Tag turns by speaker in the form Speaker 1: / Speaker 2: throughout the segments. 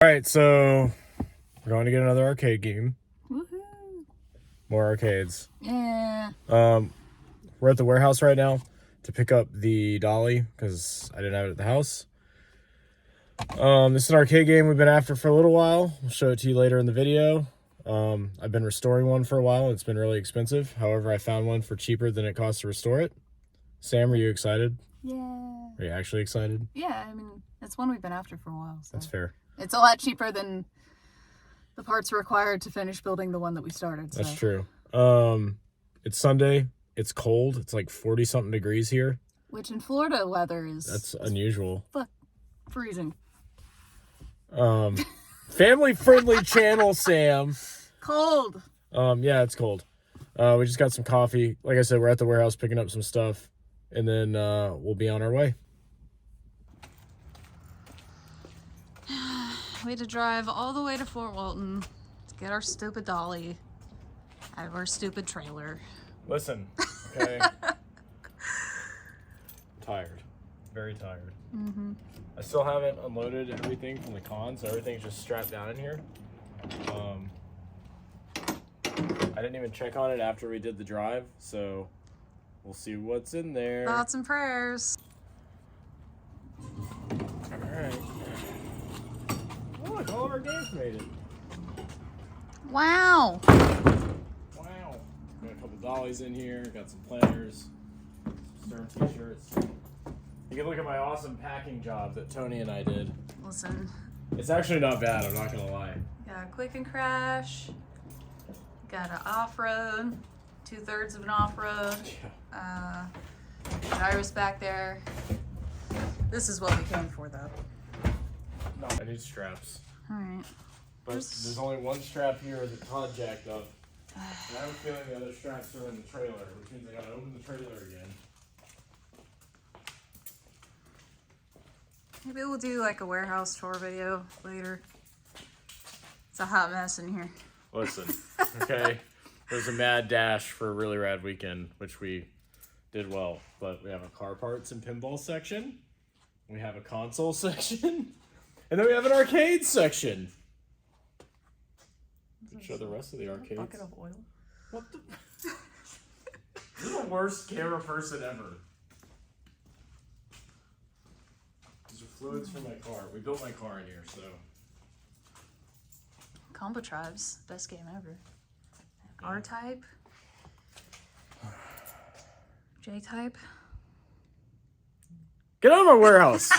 Speaker 1: right, so we're going to get another arcade game.
Speaker 2: Woohoo!
Speaker 1: More arcades.
Speaker 2: Yeah.
Speaker 1: We're at the warehouse right now to pick up the dolly because I didn't have it at the house. This is an arcade game we've been after for a little while. I'll show it to you later in the video. I've been restoring one for a while. It's been really expensive. However, I found one for cheaper than it costs to restore it. Sam, are you excited?
Speaker 2: Yeah.
Speaker 1: Are you actually excited?
Speaker 2: Yeah, I mean, it's one we've been after for a while. So.
Speaker 1: That's fair.
Speaker 2: It's a lot cheaper than the parts required to finish building the one that we started. So.
Speaker 1: That's true. It's Sunday. It's cold. It's like 40-something degrees here.
Speaker 2: Which in Florida weather is...
Speaker 1: That's unusual.
Speaker 2: Freezing.
Speaker 1: Family-friendly channel, Sam.
Speaker 2: Cold.
Speaker 1: Yeah, it's cold. We just got some coffee. Like I said, we're at the warehouse picking up some stuff. And then we'll be on our way.
Speaker 2: We had to drive all the way to Fort Walton to get our stupid dolly out of our stupid trailer.
Speaker 1: Listen, okay? Tired. Very tired.
Speaker 2: Mm-hmm.
Speaker 1: I still haven't unloaded everything from the con, so everything's just strapped down in here. I didn't even check on it after we did the drive, so we'll see what's in there.
Speaker 2: Thoughts and prayers.
Speaker 1: Alright. Look, all of our games made it.
Speaker 2: Wow.
Speaker 1: Wow. Got a couple dollies in here, got some planners, some Stern t-shirts. You can look at my awesome packing job that Tony and I did.
Speaker 2: Listen.
Speaker 1: It's actually not bad, I'm not gonna lie.
Speaker 2: Got a quick and crash. Got an off-road. 2/3 of an off-road.
Speaker 1: Yeah.
Speaker 2: Gyrus back there. This is what we came for, though.
Speaker 1: No, I need straps.
Speaker 2: Alright.
Speaker 1: But there's only one strap here that Todd jacked up. And I have a feeling the other straps are in the trailer, which means I gotta open the trailer again.
Speaker 2: Maybe we'll do like a warehouse tour video later. It's a hot mess in here.
Speaker 1: Listen, okay, there's a mad dash for a really rad weekend, which we did well. But we have a car parts and pinball section. We have a console section. And then we have an arcade section. Show the rest of the arcades.
Speaker 2: Bucket of oil.
Speaker 1: What the? This is the worst camera person ever. These are fluids for my car. We built my car in here, so.
Speaker 2: Combo Tribes, best game ever. R-Type. J-Type.
Speaker 1: Get out of my warehouse!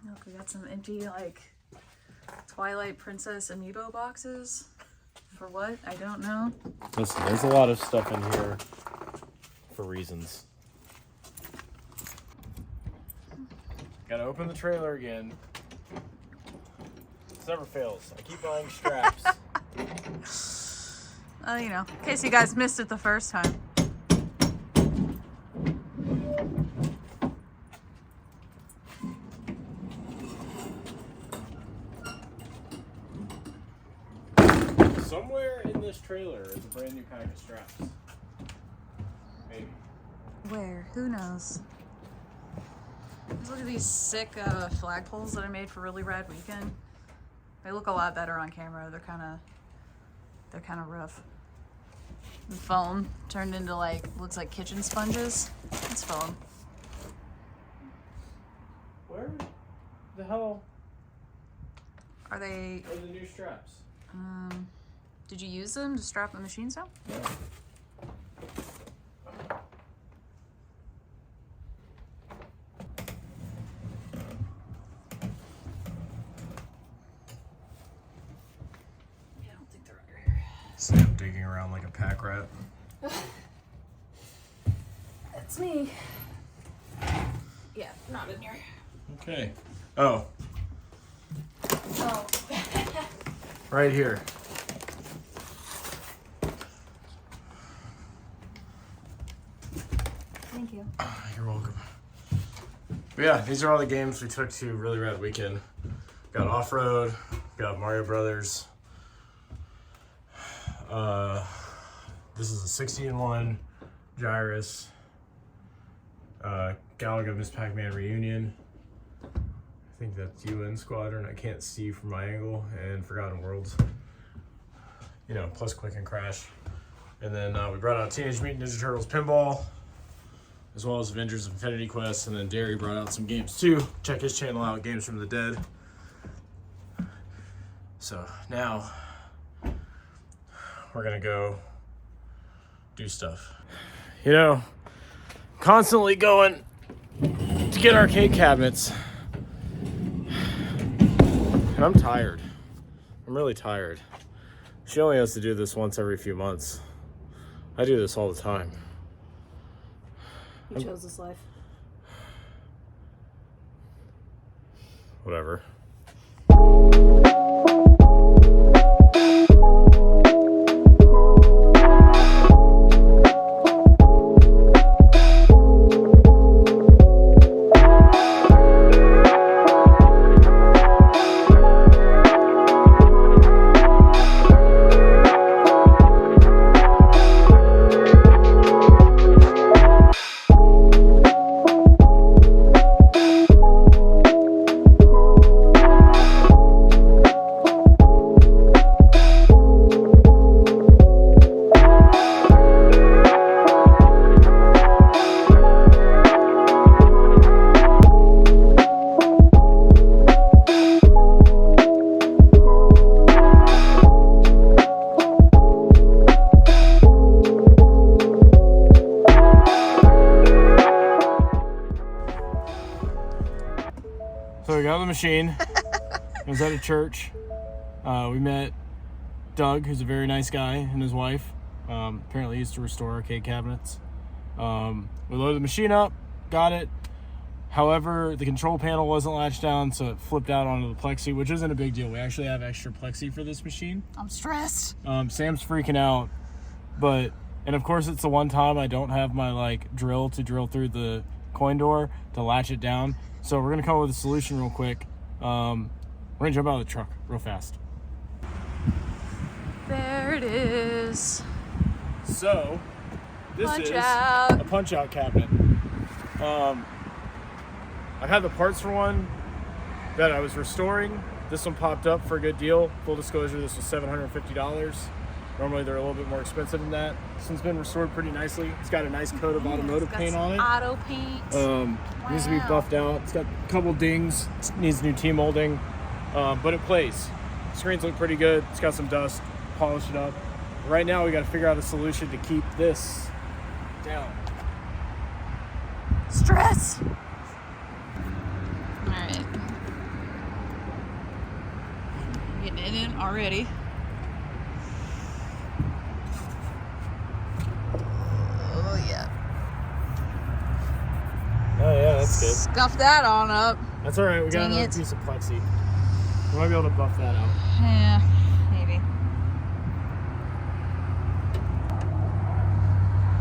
Speaker 2: Look, we got some empty, like, Twilight Princess amiibo boxes. For what? I don't know.
Speaker 1: Listen, there's a lot of stuff in here for reasons. Gotta open the trailer again. This never fails. I keep buying straps.
Speaker 2: You know, in case you guys missed it the first time.
Speaker 1: Somewhere in this trailer is a brand new pack of straps. Maybe.
Speaker 2: Where? Who knows? Let's look at these sick flagpoles that I made for Really Rad Weekend. They look a lot better on camera. They're kind of rough. The foam turned into like, looks like kitchen sponges. It's foam.
Speaker 1: Where the hell
Speaker 2: Are they?
Speaker 1: are the new straps?
Speaker 2: Did you use them to strap the machines down?
Speaker 1: No.
Speaker 2: Yeah, I don't think they're under here.
Speaker 1: Sam digging around like a pack rat.
Speaker 2: That's me. Yeah, not in here.
Speaker 1: Okay. Oh,
Speaker 2: Oh.
Speaker 1: right here.
Speaker 2: Thank you.
Speaker 1: You're welcome. But yeah, these are all the games we took to Really Rad Weekend. Got Off-Road, got Mario Brothers. This is a 60-in-1 Gyrus. Got Galaga Miss Pac-Man Reunion. I think that's UN Squadron. I can't see from my angle. And Forgotten Worlds. You know, plus Quick and Crash. And then we brought out Teenage Mutant Ninja Turtles Pinball, as well as Avengers Infinity Quest. And then Derry brought out some games too. Check his channel out, Games from the Dead. So now we're gonna go do stuff. You know, constantly going to get arcade cabinets. And I'm tired. I'm really tired. She only has to do this once every few months. I do this all the time.
Speaker 2: You chose this life.
Speaker 1: Whatever. So we got the machine. I was at a church. We met Doug, who's a very nice guy, and his wife. Apparently he used to restore arcade cabinets. We loaded the machine up, got it. However, the control panel wasn't latched down, so it flipped out onto the plexi, which isn't a big deal. We actually have extra plexi for this machine.
Speaker 2: I'm stressed.
Speaker 1: Sam's freaking out, and of course it's the one time I don't have my drill to drill through the coin door to latch it down. So we're gonna come up with a solution real quick. We're gonna jump out of the truck real fast.
Speaker 2: There it is.
Speaker 1: So this
Speaker 2: Punch
Speaker 1: is
Speaker 2: out.
Speaker 1: a punch out cabinet. I've had the parts for one that I was restoring. This one popped up for a good deal. Full disclosure, this was $750. Normally they're a little bit more expensive than that. This one's been restored pretty nicely. It's got a nice coat of automotive paint on it.
Speaker 2: Auto paint.
Speaker 1: Needs to be buffed out. It's got a couple dings. Needs new T-molding, but it plays. Screens look pretty good. It's got some dust. Polish it up. Right now we got to figure out a solution to keep this down.
Speaker 2: Stress. All right. Getting it in already. Oh yeah.
Speaker 1: Oh yeah, that's good.
Speaker 2: Scuff that on up.
Speaker 1: That's all right. We got another piece of plexi. We might be able to buff that out.
Speaker 2: Yeah, maybe.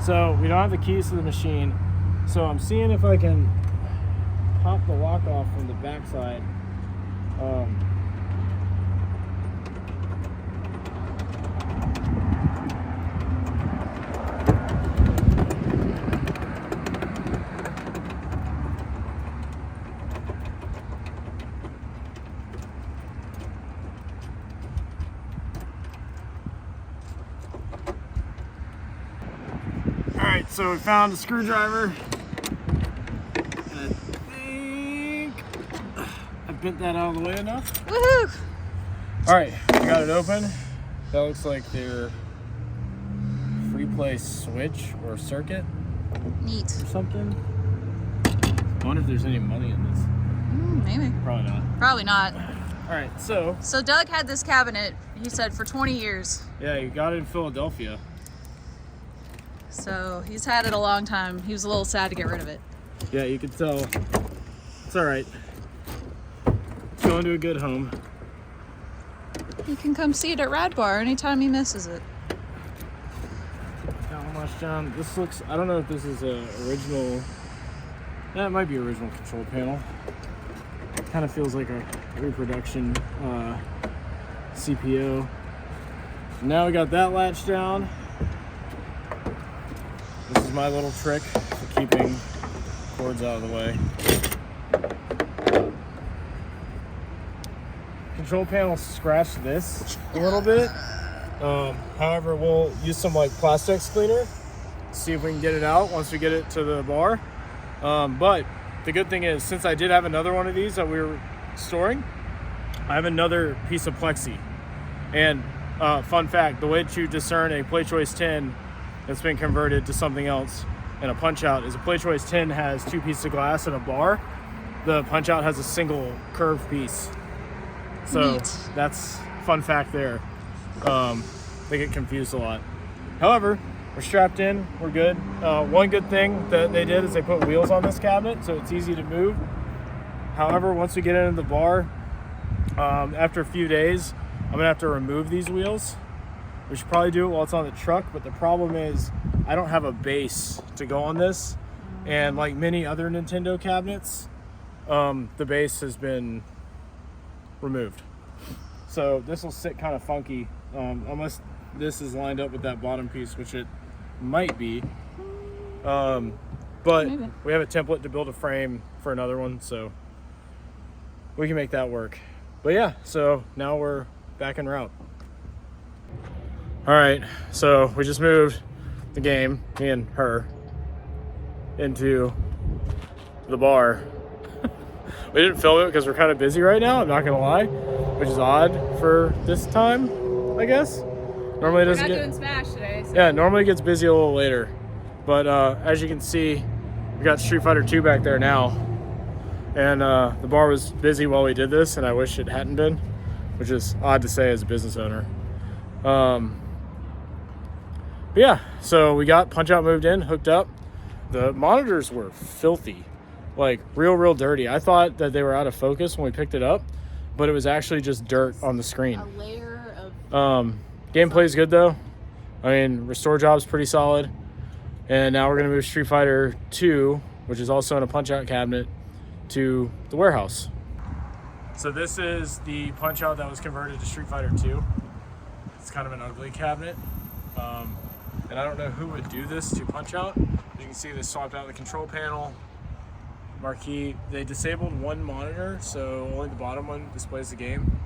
Speaker 1: So we don't have the keys to the machine. So I'm seeing if I can pop the lock off from the backside. Alright, so we found a screwdriver. And I think I bent that out of the way enough.
Speaker 2: Woohoo!
Speaker 1: Alright, we got it open. That looks like their free play switch or circuit
Speaker 2: Neat.
Speaker 1: or something. I wonder if there's any money in this.
Speaker 2: Maybe.
Speaker 1: Probably not.
Speaker 2: Probably not.
Speaker 1: Alright, so
Speaker 2: Doug had this cabinet, he said, for 20 years.
Speaker 1: yeah, you got it in Philadelphia.
Speaker 2: So he's had it a long time. He was a little sad to get rid of it.
Speaker 1: Yeah, you can tell. It's alright. It's going to a good home.
Speaker 2: You can come see it at Rad Bar anytime he misses it.
Speaker 1: Got one much down. This looks, I don't know if this is a original. That might be original control panel. Kind of feels like a reproduction CPO. Now we got that latch down. This is my little trick for keeping cords out of the way. Control panel scratched this a little bit. However, we'll use some like plastics cleaner, see if we can get it out once we get it to the bar. But the good thing is, since I did have another one of these that we were storing, I have another piece of plexi. And fun fact, the way to discern a Play Choice 10 that's been converted to something else and a punch out is a Play Choice 10 has 2 pieces of glass and a bar. The punch out has a single curved piece. So
Speaker 2: Neat.
Speaker 1: that's fun fact there. They get confused a lot. However, we're strapped in, we're good. One good thing that they did is they put wheels on this cabinet so it's easy to move. However, once we get into the bar, after a few days, I'm gonna have to remove these wheels. We should probably do it while it's on the truck, but the problem is I don't have a base to go on this. And like many other Nintendo cabinets, the base has been removed. So this will sit kind of funky, unless this is lined up with that bottom piece, which it might be. But
Speaker 2: Maybe.
Speaker 1: we have a template to build a frame for another one, so we can make that work. But yeah, so now we're back en route. All right, so we just moved the game, me and her, into the bar. We didn't film it because we're kind of busy right now, I'm not gonna lie, which is odd for this time, I guess. Normally it doesn't
Speaker 2: We're not
Speaker 1: get
Speaker 2: doing Smash today. So.
Speaker 1: yeah, normally it gets busy a little later. But as you can see, we got Street Fighter 2 back there now. And the bar was busy while we did this, and I wish it hadn't been, which is odd to say as a business owner. But yeah, so we got Punch Out moved in, hooked up. The monitors were filthy, like real dirty. I thought that they were out of focus when we picked it up, but it was actually just dirt on the screen.
Speaker 2: A layer of...
Speaker 1: Gameplay's good though. I mean, restore job's pretty solid. And now we're gonna move Street Fighter 2, which is also in a Punch Out cabinet, to the warehouse. So this is the Punch Out that was converted to Street Fighter 2. It's kind of an ugly cabinet. And I don't know who would do this to Punch Out. You can see they swapped out the control panel, marquee. They disabled one monitor, so only the bottom one displays the game.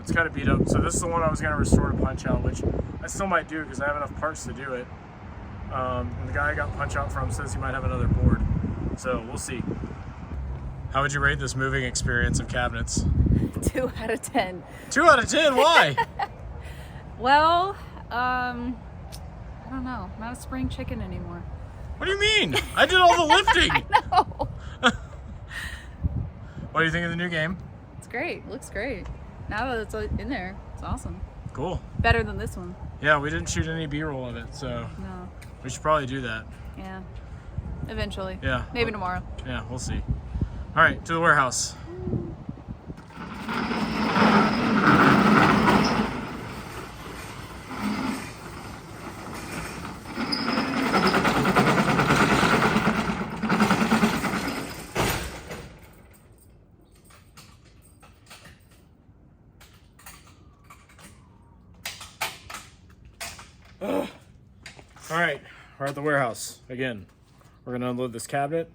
Speaker 1: It's kind of beat up. So this is the one I was gonna restore to Punch Out, which I still might do because I have enough parts to do it. And the guy I got Punch Out from says he might have another board. So we'll see. How would you rate this moving experience of cabinets?
Speaker 2: 2 out of 10.
Speaker 1: 2 out of 10, why?
Speaker 2: Well, I don't know. I'm not a spring chicken anymore.
Speaker 1: What do you mean? I did all the lifting.
Speaker 2: I know.
Speaker 1: What do you think of the new game?
Speaker 2: It's great. Looks great. Now that it's in there, it's awesome.
Speaker 1: Cool.
Speaker 2: Better than this one.
Speaker 1: Yeah, we didn't shoot any B-roll of it, so
Speaker 2: No.
Speaker 1: we should probably do that.
Speaker 2: Yeah. Eventually.
Speaker 1: Yeah.
Speaker 2: Maybe tomorrow.
Speaker 1: Yeah, we'll see. All right, to the warehouse. All right, we're at the warehouse again. We're gonna unload this cabinet,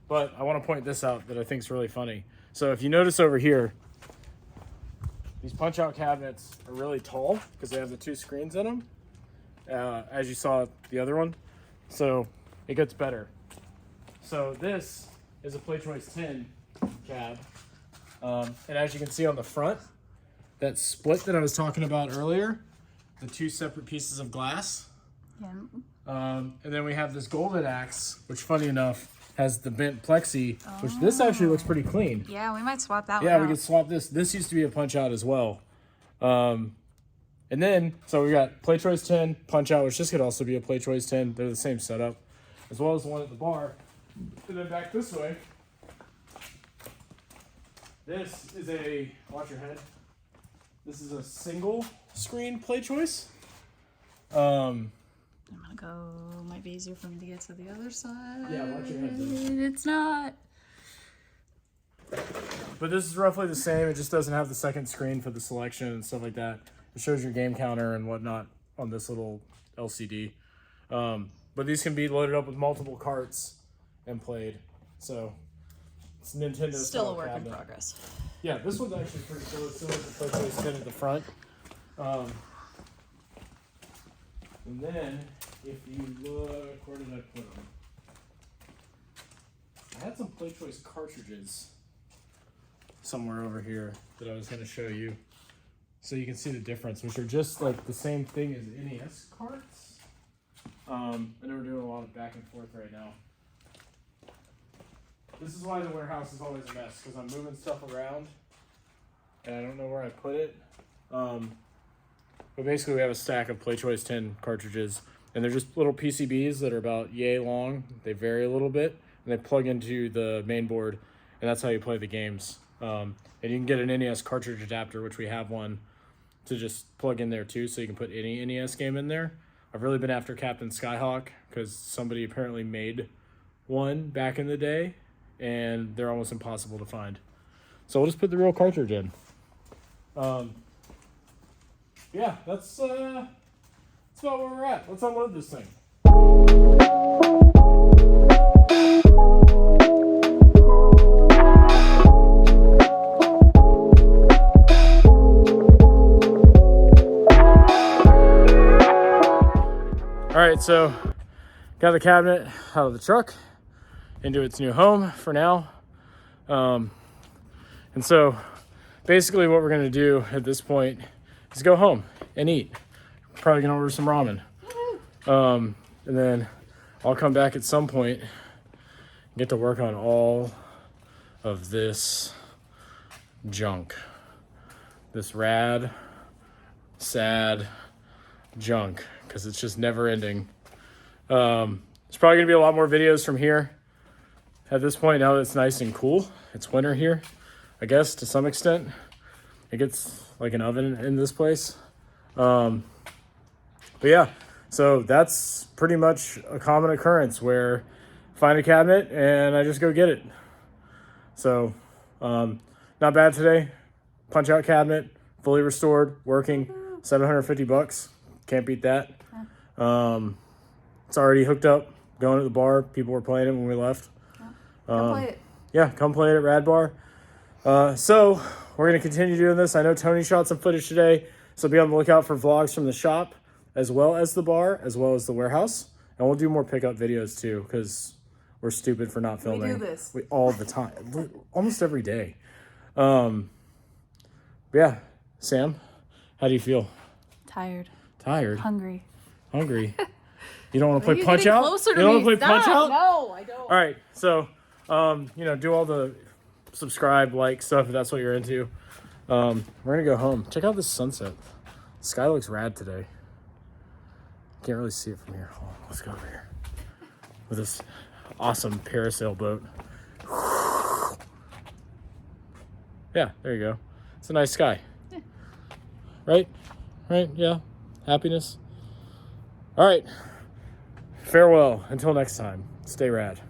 Speaker 1: but I want to point this out that I think is really funny. So if you notice over here, these Punch Out cabinets are really tall because they have the 2 screens in them, as you saw the other one. So it gets better. So this is a Play Choice 10 cab, and as you can see on the front, that split that I was talking about earlier, the 2 separate pieces of glass.
Speaker 2: Yeah.
Speaker 1: And then we have this golden axe, which funny enough has the bent plexi, which this actually looks pretty clean.
Speaker 2: Yeah, we might swap that one
Speaker 1: Yeah,
Speaker 2: out.
Speaker 1: we could swap this. This used to be a Punch Out as well. And then, so we got Play Choice 10, Punch Out, which this could also be a Play Choice 10. They're the same setup, as well as the one at the bar. And then back this way, this is a, watch your head. This is a single screen Play Choice.
Speaker 2: I'm gonna go, might be easier for me to get to the other side.
Speaker 1: Yeah, watch your head then.
Speaker 2: It's not.
Speaker 1: But this is roughly the same. It just doesn't have the second screen for the selection and stuff like that. It shows your game counter and whatnot on this little LCD. But these can be loaded up with multiple carts and played. So it's Nintendo's
Speaker 2: Still a
Speaker 1: style
Speaker 2: work in
Speaker 1: cabinet.
Speaker 2: progress.
Speaker 1: Yeah, this one's actually pretty cool. It still has the PlayStation 10 at the front. And then, if you look, where did I put them? I had some Play Choice cartridges somewhere over here that I was going to show you. So you can see the difference, which are just like the same thing as NES carts. I know we're doing a lot of back and forth right now. This is why the warehouse is always a mess, because I'm moving stuff around and I don't know where I put it. But basically we have a stack of Play Choice 10 cartridges, and they're just little PCBs that are about yay long. They vary a little bit, and they plug into the main board, and that's how you play the games. And you can get an NES cartridge adapter, which we have one, to just plug in there too, so you can put any NES game in there. I've really been after Captain Skyhawk because somebody apparently made one back in the day, and they're almost impossible to find. So we'll just put the real cartridge in. Yeah, that's about where we're at. Let's unload this thing. All right, so got the cabinet out of the truck into its new home for now. And so basically what we're gonna do at this point is go home and eat. Probably gonna order some ramen. And then I'll come back at some point and get to work on all of this junk. This rad, sad junk, because it's just never ending. There's probably gonna be a lot more videos from here at this point, now that it's nice and cool. It's winter here, I guess, to some extent. It gets like an oven in this place. But yeah, so that's pretty much a common occurrence where I find a cabinet and I just go get it. So not bad today. Punch out cabinet, fully restored, working, $750. Can't beat that. It's already hooked up, going to the bar. People were playing it when we left.
Speaker 2: Come play it.
Speaker 1: Yeah, come play it at Rad Bar. So we're going to continue doing this. I know Tony shot some footage today, so be on the lookout for vlogs from the shop, as well as the bar, as well as the warehouse. And we'll do more pickup videos too, because we're stupid for not filming.
Speaker 2: We do this.
Speaker 1: All the time, almost every day. Yeah, Sam, how do you feel?
Speaker 2: Tired.
Speaker 1: Tired?
Speaker 2: Hungry.
Speaker 1: Hungry? You don't want to play Punch Out? You don't want to play Punch Out?
Speaker 2: No, I don't.
Speaker 1: All right, so do all the subscribe, like stuff if that's what you're into. We're gonna go home. Check out this sunset. The sky looks rad today. Can't really see it from here. Hold on, let's go over here with this awesome parasail boat. Yeah, there you go. It's a nice sky.
Speaker 2: Yeah.
Speaker 1: Right? Yeah. Happiness. All right. Farewell. Until next time. Stay rad.